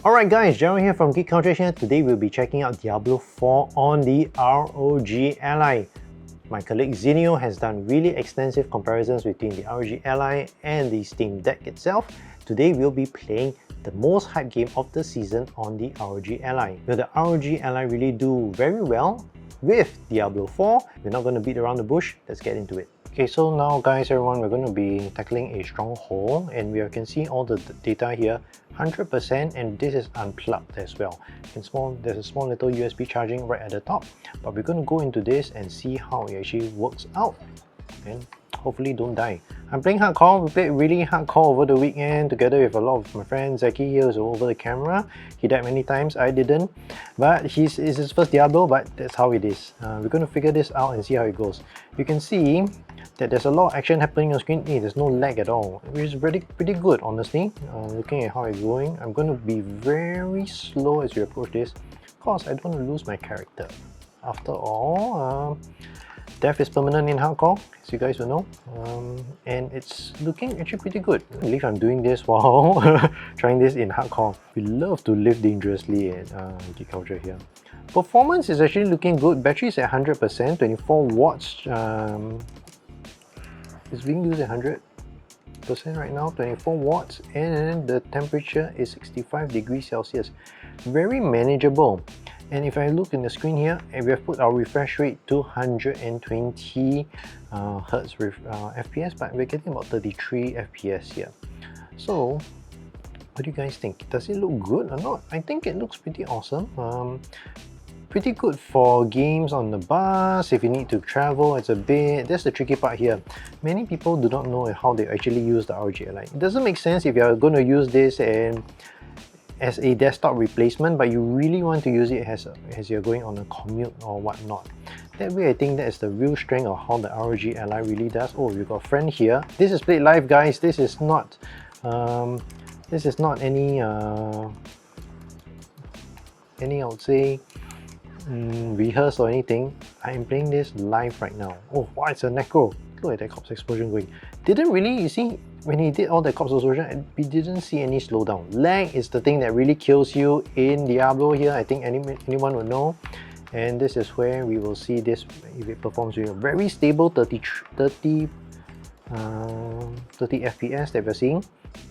Alright guys, Jerome here from Geek Culture here. Today we'll be checking out Diablo 4 on the ROG Ally. My colleague Zinio has done really extensive comparisons between the ROG Ally and the Steam Deck itself. Today we'll be playing the most hyped game of the season on the ROG Ally. Will the ROG Ally really do very well with Diablo 4? We're not going to beat around the bush, let's get into it. Okay, so now guys, everyone, we're going to be tackling a stronghold, and we can see all the data here, 100%, and this is unplugged as well. There's a small little USB charging right at the top, but we're going to go into this and see how it actually works out, and hopefully don't die. I'm playing hardcore. We played really hardcore over the weekend together with a lot of my friends. Zaki here was over the camera. He died many times, I didn't. But it's his first Diablo, but that's how it is. We're going to figure this out and see how it goes. You can see that there's a lot of action happening on screen. Hey, there's no lag at all, which is pretty good, honestly. Looking at how it's going, I'm going to be very slow as you approach this, because I don't want to lose my character. After all, death is permanent in hardcore, as you guys will know, and it's looking actually pretty good. I believe I'm doing this while trying this in hardcore. We love to live dangerously at Geek Culture here. Performance is actually looking good. Battery is at 100%, 24 watts. It's being used at 100% right now, 24 watts, and the temperature is 65 degrees Celsius. Very manageable. And if I look in the screen here, we have put our refresh rate to 120 Hertz FPS, but we're getting about 33 FPS here. So, what do you guys think? Does it look good or not? I think it looks pretty awesome. Pretty good for games on the bus, if you need to travel. That's the tricky part here. Many people do not know how they actually use the ROG Ally. It doesn't make sense if you're going to use this as a desktop replacement, but you really want to use it as you're going on a commute or whatnot. That way, I think that is the real strength of how the ROG Ally really does. Oh, we've got a friend here. This is played live, guys. This is not any I would say rehearse or anything. I am playing this live right now. Oh wow, it's a necro. Look at that corpse explosion going. Didn't really, you see, when he did all the corpse explosion, we didn't see any slowdown. Lag is the thing that really kills you in Diablo here. I think anyone would know. And this is where we will see this if it performs with very stable 30 FPS that we're seeing.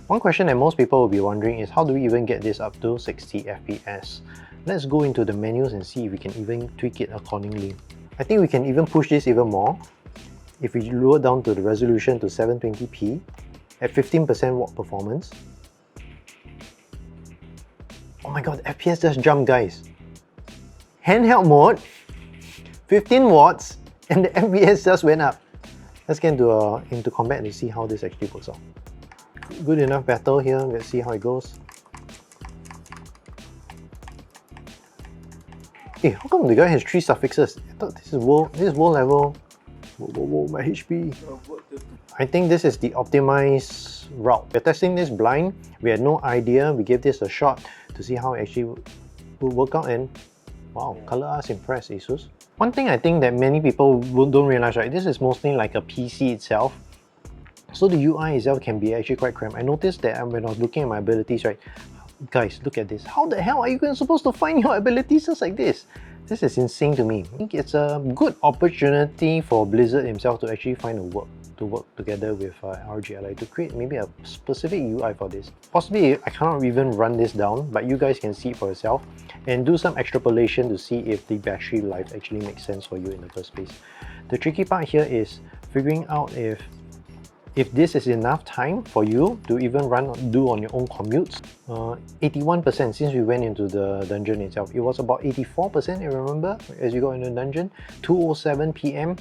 One question that most people will be wondering is, how do we even get this up to 60 FPS? Let's go into the menus and see if we can even tweak it accordingly. I think we can even push this even more. If we lower down to the resolution to 720p at 15% watt performance. Oh my god, the FPS just jumped, guys. Handheld mode, 15 watts, and the FPS just went up. Let's get into combat to see how this actually works out. Good enough battle here, let's see how it goes. Hey, how come the guy has 3 suffixes? I thought this is world level. Whoa, my HP. I think this is the optimized route. We're testing this blind. We had no idea. We gave this a shot to see how it actually would work out, and wow, color us impressed, ASUS. One thing I think that many people don't realize, right, this is mostly like a PC itself. So the UI itself can be actually quite cramped. I noticed that when I was looking at my abilities, right, guys, look at this. How the hell are you supposed to find your abilities just like this? This is insane to me. I think it's a good opportunity for Blizzard himself to actually find to work together with ROG Ally to create maybe a specific UI for this. Possibly I cannot even run this down, but you guys can see it for yourself and do some extrapolation to see if the battery life actually makes sense for you in the first place. The tricky part here is figuring out if this is enough time for you to even do on your own commutes. 81% since we went into the dungeon itself. It was about 84%, I remember, as you go into the dungeon. 2:07 PM.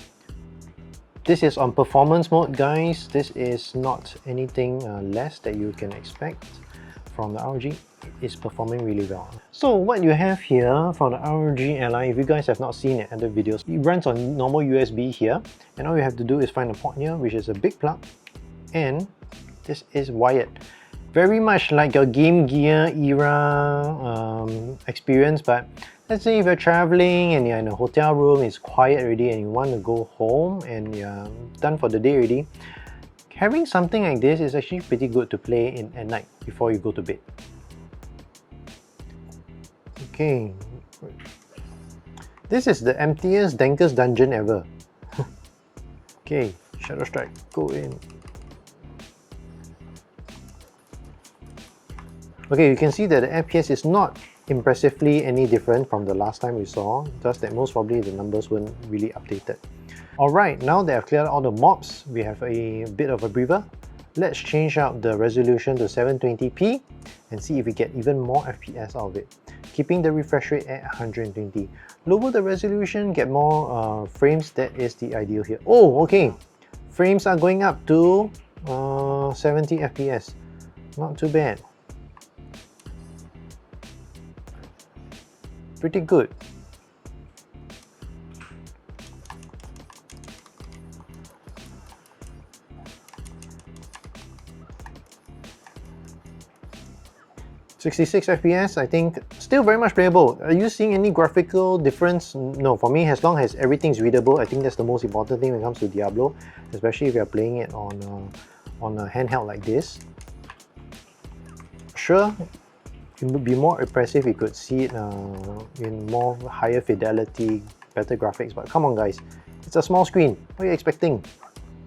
This is on performance mode, guys. This is not anything less that you can expect from the ROG. It is performing really well. So what you have here for the ROG Ally, if you guys have not seen it in other videos, it runs on normal USB here, and all you have to do is find a port here, which is a big plug, and this is wired. Very much like your Game Gear era experience, but let's say if you're traveling and you're in a hotel room, it's quiet already and you want to go home and you're done for the day already, having something like this is actually pretty good to play at night before you go to bed. Okay. This is the emptiest, dankest dungeon ever. Okay, Shadow Strike, go in. Okay, you can see that the FPS is not impressively any different from the last time we saw, just that most probably the numbers weren't really updated. Alright, now that I've cleared all the mobs, we have a bit of a breather. Let's change out the resolution to 720p and see if we get even more FPS out of it. Keeping the refresh rate at 120. Lower the resolution, get more frames, that is the ideal here. Oh, okay. Frames are going up to 70 FPS. Not too bad. Pretty good. .66 FPS, I think, still very much playable. Are you seeing any graphical difference? No, for me, as long as everything's readable, I think that's the most important thing when it comes to Diablo, especially if you're playing it on a handheld like this. Sure, it would be more impressive if you could see it in more higher fidelity, better graphics, but come on guys, it's a small screen, what are you expecting?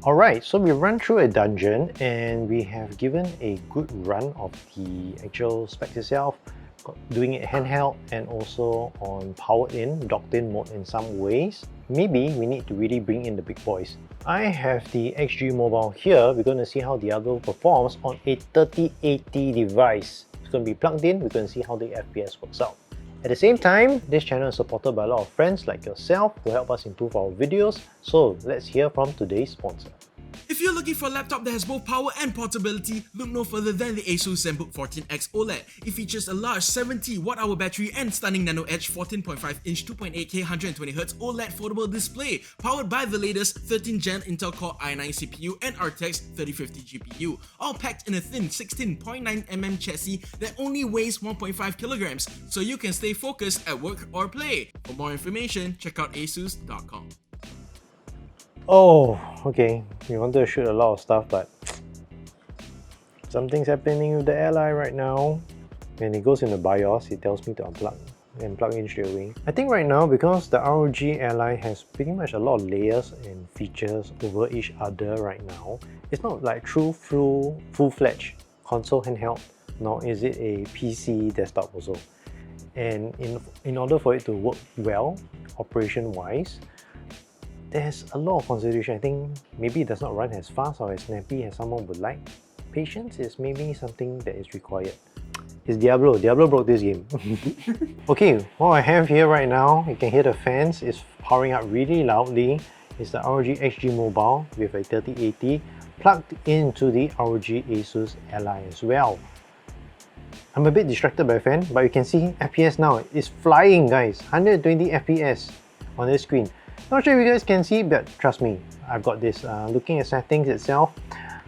Alright, so we run through a dungeon and we have given a good run of the actual specs itself, doing it handheld and also on powered in, docked in mode in some ways. Maybe we need to really bring in the big boys. I have the XG Mobile here. We're going to see how Diablo performs on a 3080 device. It's going to be plugged in, we're going to see how the FPS works out. At the same time, this channel is supported by a lot of friends like yourself who help us improve our videos, so let's hear from today's sponsor. If you're looking for a laptop that has both power and portability, look no further than the ASUS ZenBook 14X OLED. It features a large 70Wh battery and stunning Nano Edge 14.5-inch 2.8K 120Hz OLED foldable display, powered by the latest 13th Gen Intel Core i9 CPU and RTX 3050 GPU, all packed in a thin 16.9mm chassis that only weighs 1.5 kilograms, so you can stay focused at work or play. For more information, check out asus.com. Oh, okay, we wanted to shoot a lot of stuff, but something's happening with the Ally right now. When it goes in the BIOS, it tells me to unplug and plug in straight away. I think right now, because the ROG Ally has pretty much a lot of layers and features over each other right now, it's not like true full-fledged console handheld, nor is it a PC desktop also. And in order for it to work well, operation-wise, there's a lot of consideration. I think maybe it does not run as fast or as snappy as someone would like. Patience is maybe something that is required. It's Diablo. Diablo broke this game. Okay, what I have here right now, you can hear the fans, is powering up really loudly. It's the ROG XG Mobile with a 3080 plugged into the ROG ASUS Ally as well. I'm a bit distracted by the fan, but you can see FPS now is flying, guys. 120 FPS on this screen. Not sure if you guys can see, but trust me, I've got this. Looking at settings itself,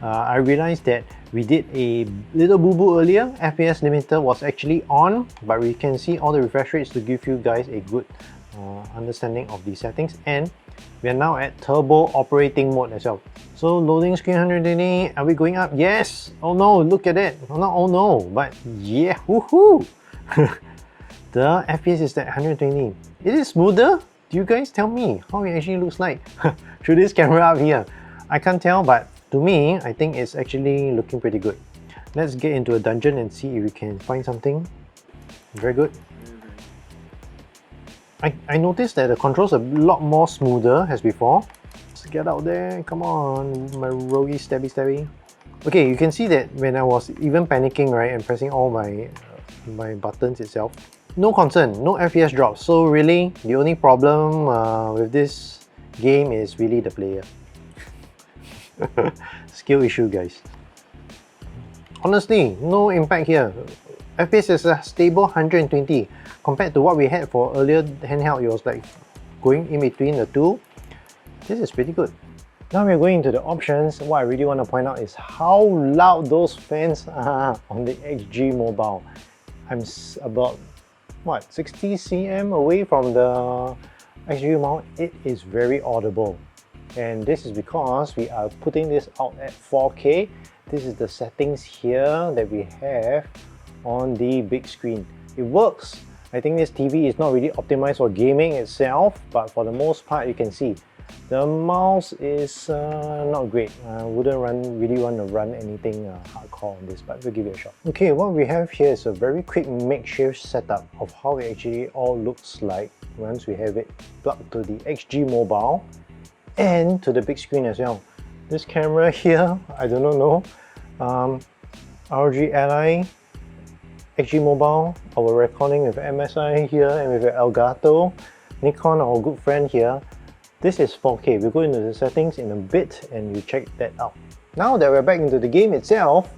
I realized that we did a little boo-boo earlier. FPS limiter was actually on, but we can see all the refresh rates to give you guys a good understanding of the settings. And we are now at turbo operating mode as well. So loading screen 120, are we going up? Yes! Oh no, look at it. Not oh no, but yeah, woohoo! The FPS is at 120. Is it smoother? Do you guys tell me how it actually looks like through this camera up here? I can't tell, but to me, I think it's actually looking pretty good. Let's get into a dungeon and see if we can find something. Very good. I noticed that the controls are a lot more smoother as before. Let's get out there, come on, my roguey stabby. Okay, you can see that when I was even panicking, right, and pressing all my buttons itself, no concern, no FPS drops. So really, the only problem with this game is really the player. Skill issue, guys. Honestly, no impact here. FPS is a stable 120 compared to what we had for earlier handheld. It was like going in between the two. This is pretty good. Now we're going into the options. What I really want to point out is how loud those fans are on the XG Mobile. I'm about what, 60 cm away from the XG mount. It is very audible, and this is because we are putting this out at 4K. This is the settings here that we have on the big screen. It works. I think this TV is not really optimized for gaming itself, but for the most part you can see the mouse is not great. I wouldn't really want to run anything hardcore on this, but we'll give it a shot. Okay, what we have here is a very quick makeshift setup of how it actually all looks like once we have it plugged to the XG Mobile and to the big screen as well. This camera here, I do not know. ROG Ally, XG Mobile, our recording with MSI here and with Elgato, Nikon, our good friend here. This is 4K. We'll go into the settings in a bit and you check that out. Now that we're back into the game itself,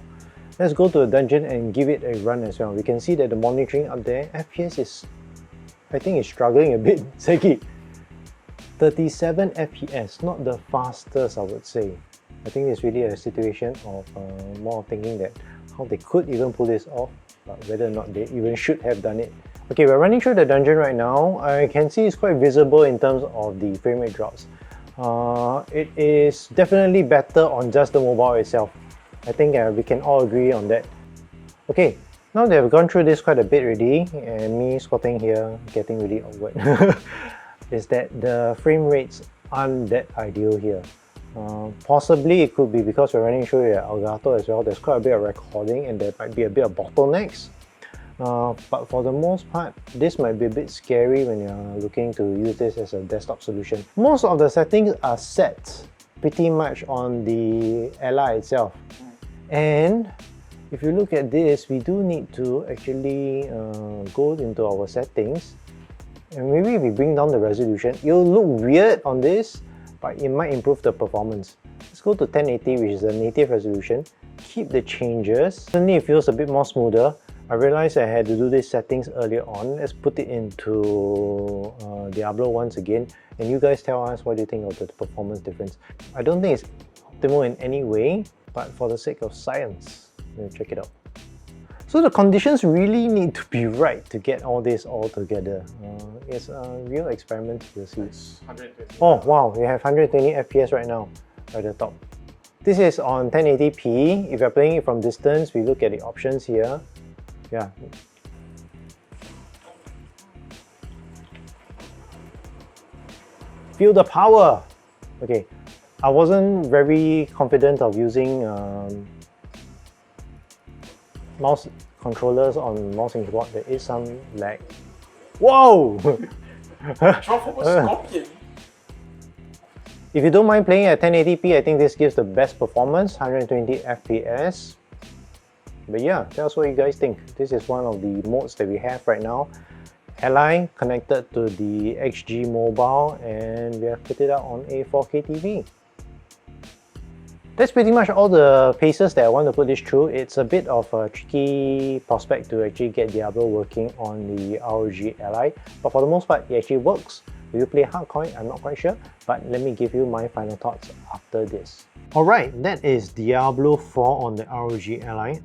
let's go to a dungeon and give it a run as well. We can see that the monitoring up there, FPS is, I think it's struggling a bit. Seki, 37 FPS, not the fastest I would say. I think it's really a situation of more thinking that how they could even pull this off, but whether or not they even should have done it. Okay, we're running through the dungeon right now. I can see it's quite visible in terms of the frame rate drops. It is definitely better on just the mobile itself. I think we can all agree on that. Okay, now that we've gone through this quite a bit already, and me squatting here, getting really awkward, is that the frame rates aren't that ideal here. Possibly it could be because we're running through Elgato as well. There's quite a bit of recording and there might be a bit of bottlenecks. But for the most part, this might be a bit scary when you're looking to use this as a desktop solution. Most of the settings are set pretty much on the Ally itself. And if you look at this, we do need to actually go into our settings. And maybe if we bring down the resolution, it'll look weird on this, but it might improve the performance. Let's go to 1080, which is the native resolution. Keep the changes. Suddenly it feels a bit more smoother. I realized I had to do these settings earlier on. Let's put it into Diablo once again, and you guys tell us what you think of the performance difference. I don't think it's optimal in any way, but for the sake of science, we'll check it out. So the conditions really need to be right to get all this all together. It's a real experiment, you'll see. Oh wow, we have 120 FPS right now at the top. This is on 1080p. If you're playing it from distance, we look at the options here. Yeah. Feel the power! Okay, I wasn't very confident of using mouse controllers on mouse and keyboard. There is some lag. Whoa! If you don't mind playing at 1080p, I think this gives the best performance, 120 FPS. But yeah, tell us what you guys think. This is one of the modes that we have right now. Ally connected to the XG Mobile, and we have put it out on a 4K TV. That's pretty much all the paces that I want to put this through. It's a bit of a tricky prospect to actually get Diablo working on the ROG Ally, but for the most part, it actually works. Will you play hardcore? I'm not quite sure, but let me give you my final thoughts after this. Alright, that is Diablo 4 on the ROG Ally.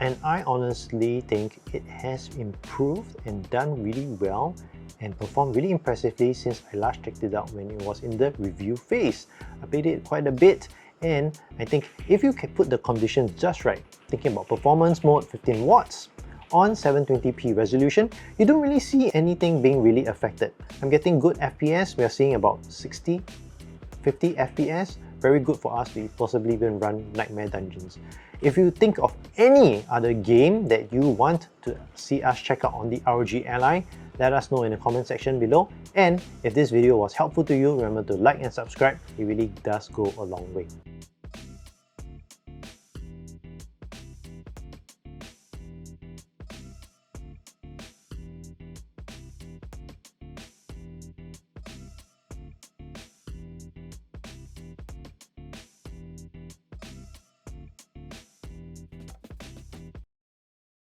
And I honestly think it has improved and done really well and performed really impressively since I last checked it out when it was in the review phase. I played it quite a bit, and I think if you can put the conditions just right, thinking about performance mode 15 watts on 720p resolution, you don't really see anything being really affected. I'm getting good FPS. We are seeing about 60, 50 FPS. Very good for us to possibly even run Nightmare Dungeons. If you think of any other game that you want to see us check out on the ROG Ally, let us know in the comment section below. And if this video was helpful to you, remember to like and subscribe. It really does go a long way.